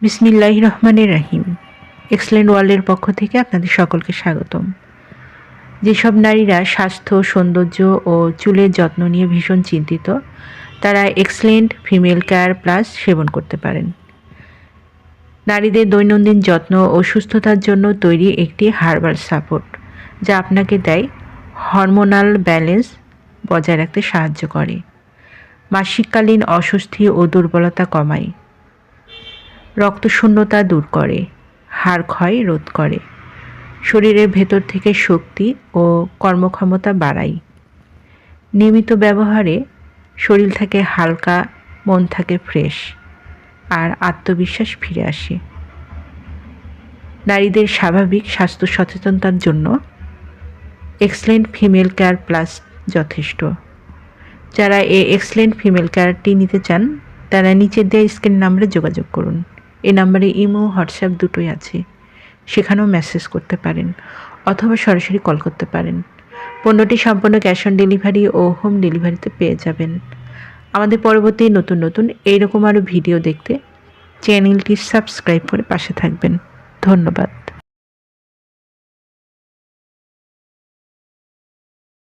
বিসমিল্লাহির রহমানির রহিম। এক্সেলেন্ট ওয়ার্ল্ডের পক্ষ থেকে আপনাদের সকলকে স্বাগতম। যেসব নারীরা স্বাস্থ্য, সৌন্দর্য ও চুলের যত্ন নিয়ে ভীষণ চিন্তিত, তারা এক্সেলেন্ট ফিমেল কেয়ার প্লাস সেবন করতে পারেন। নারীদের দৈনন্দিন যত্ন ও সুস্থতার জন্য তৈরি একটি হার্বাল সাপোর্ট, যা আপনাকে দেয় হরমোনাল ব্যালেন্স বজায় রাখতে সাহায্য করে, মাসিককালীন অস্বস্তি ও দুর্বলতা কমায়, রক্তশূন্যতা দূর করে, হাড় ক্ষয় রোধ করে, শরীরের ভেতর থেকে শক্তি ও কর্মক্ষমতা বাড়ায়। নিয়মিত ব্যবহারে শরীর থাকে হালকা, মন থাকে ফ্রেশ, আর আত্মবিশ্বাস ফিরে আসে। নারীদের স্বাভাবিক স্বাস্থ্য সচেতনতার জন্য এক্সেলেন্ট ফিমেল কেয়ার প্লাস যথেষ্ট। যারা এই এক্সেলেন্ট ফিমেল কেয়ারটি নিতে চান, তারা নিচে দেওয়া স্ক্রিন নাম্বারে যোগাযোগ করুন। এই নাম্বারে ইমো, হোয়াটসঅ্যাপ দুটোই আছে, সেখানেও মেসেজ করতে পারেন অথবা সরাসরি কল করতে পারেন। পণ্যটি সম্পূর্ণ ক্যাশ অন ডেলিভারি ও হোম ডেলিভারিতে পেয়ে যাবেন। আমাদের পরবর্তী নতুন এইরকম আরও ভিডিও দেখতে চ্যানেলটি সাবস্ক্রাইব করে পাশে থাকবেন। ধন্যবাদ।